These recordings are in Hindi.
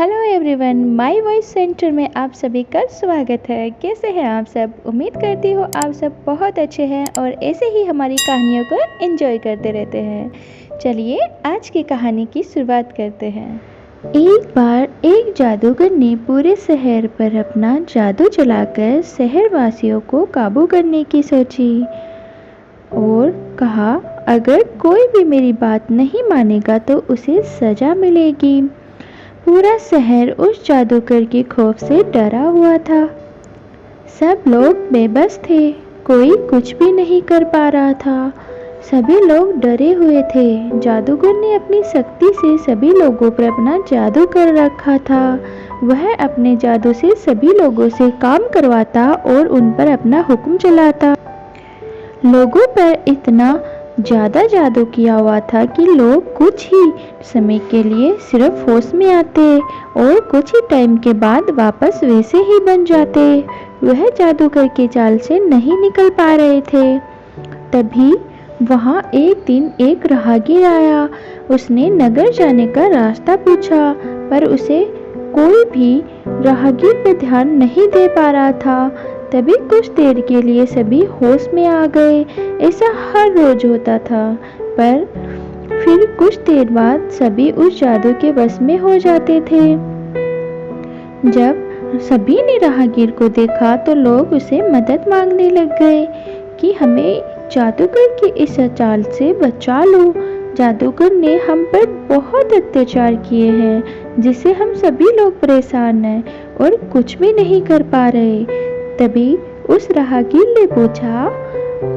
Hello everyone, my voice centre में आप सभी का स्वागत है। कैसे हैं आप सब? उम्मीद करती हूँ आप सब बहुत अच्छे हैं और ऐसे ही हमारी कहानियों को एंजॉय करते रहते हैं। चलिए आज की कहानी की शुरुआत करते हैं। एक बार एक जादूगर ने पूरे शहर पर अपना जादू चलाकर शहरवासियों को काबू करने की सोची और कहा, अगर कोई भी मेरी बात नहीं मानेगा तो उसे सजा मिलेगी। पूरा शहर उस जादूगर के खौफ से डरा हुआ था। सब लोग बेबस थे, कोई कुछ भी नहीं कर पा रहा था। सभी लोग डरे हुए थे। जादूगर ने अपनी शक्ति से सभी लोगों पर अपना जादू कर रखा था। वह अपने जादू से सभी लोगों से काम करवाता और उन पर अपना हुक्म चलाता। लोगों पर इतना ज़्यादा जादू किया हुआ था कि लोग कुछ ही समय के लिए सिर्फ होश में आते और कुछ ही टाइम के बाद वापस वैसे ही बन जाते। वह जादूगर के जाल से नहीं निकल पा रहे थे। तभी वहाँ एक दिन एक राहगीर आया। उसने नगर जाने का रास्ता पूछा, पर उसे कोई भी राहगीर पर ध्यान नहीं दे पा रहा था। तभी कुछ देर के लिए सभी होश में आ गए। ऐसा हर रोज होता था, पर फिर कुछ देर बाद सभी उस जादू के वश में हो जाते थे। जब सभी ने राहगीर को देखा तो लोग उसे मदद मांगने लग गए कि हमें जादूगर की इस चाल से बचा लो। जादूगर ने हम पर बहुत अत्याचार किए हैं, जिससे हम सभी लोग परेशान हैं और कुछ भी नहीं कर पा रहे। तभी उस राहगीर ने पूछा,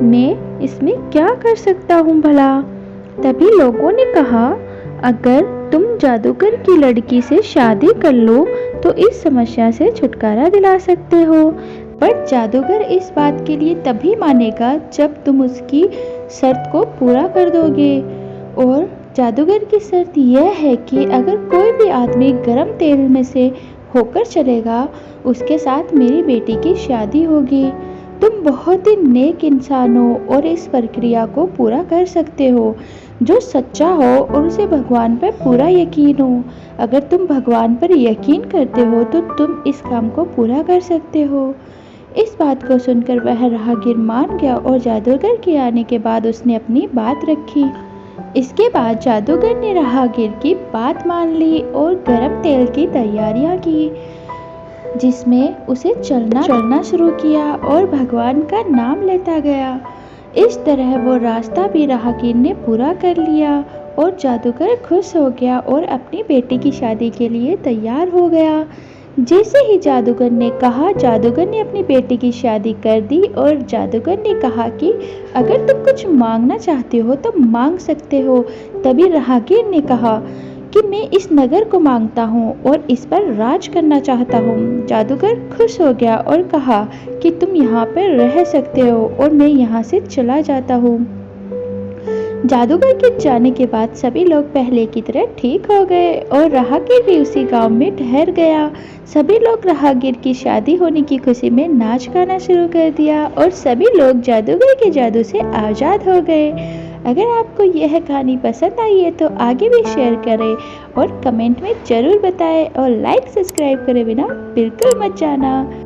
मैं इसमें क्या कर सकता हूँ भला? तभी लोगों ने कहा, अगर तुम जादूगर की लड़की से शादी कर लो तो इस समस्या से छुटकारा दिला सकते हो। पर जादूगर इस बात के लिए तभी मानेगा जब तुम उसकी शर्त को पूरा कर दोगे। और जादूगर की शर्त यह है कि अगर कोई भी आदमी गर्म तेल में से होकर चलेगा, उसके साथ मेरी बेटी की शादी होगी। तुम बहुत ही नेक इंसान हो और इस प्रक्रिया को पूरा कर सकते हो। जो सच्चा हो और उसे भगवान पर पूरा यकीन हो। अगर तुम भगवान पर यकीन करते हो तो तुम इस काम को पूरा कर सकते हो। इस बात को सुनकर वह राहगीर मान गया और जादूगर के आने के बाद उसने अपनी बात रखी। इसके बाद जादूगर ने राहगीर की बात मान ली और गरम तेल की तैयारियां की, जिसमें उसे चलना शुरू किया और भगवान का नाम लेता गया। इस तरह वो रास्ता भी राहगीर ने पूरा कर लिया और जादूगर खुश हो गया और अपनी बेटी की शादी के लिए तैयार हो गया। जैसे ही जादूगर ने कहा, जादूगर ने अपनी बेटी की शादी कर दी और जादूगर ने कहा कि अगर तुम कुछ मांगना चाहते हो तो मांग सकते हो। तभी राहगीर ने कहा कि मैं इस नगर को मांगता हूँ और इस पर राज करना चाहता हूँ। जादूगर खुश हो गया और कहा कि तुम यहाँ पर रह सकते हो और मैं यहाँ से चला जाता हूँ। जादूगर के जाने के बाद सभी लोग पहले की तरह ठीक हो गए और राहगीर भी उसी गांव में ठहर गया। सभी लोग राहगीर की शादी होने की खुशी में नाच गाना शुरू कर दिया और सभी लोग जादूगर के जादू से आज़ाद हो गए। अगर आपको यह कहानी पसंद आई है तो आगे भी शेयर करें और कमेंट में ज़रूर बताएं और लाइक सब्सक्राइब करे बिना बिल्कुल मत जाना।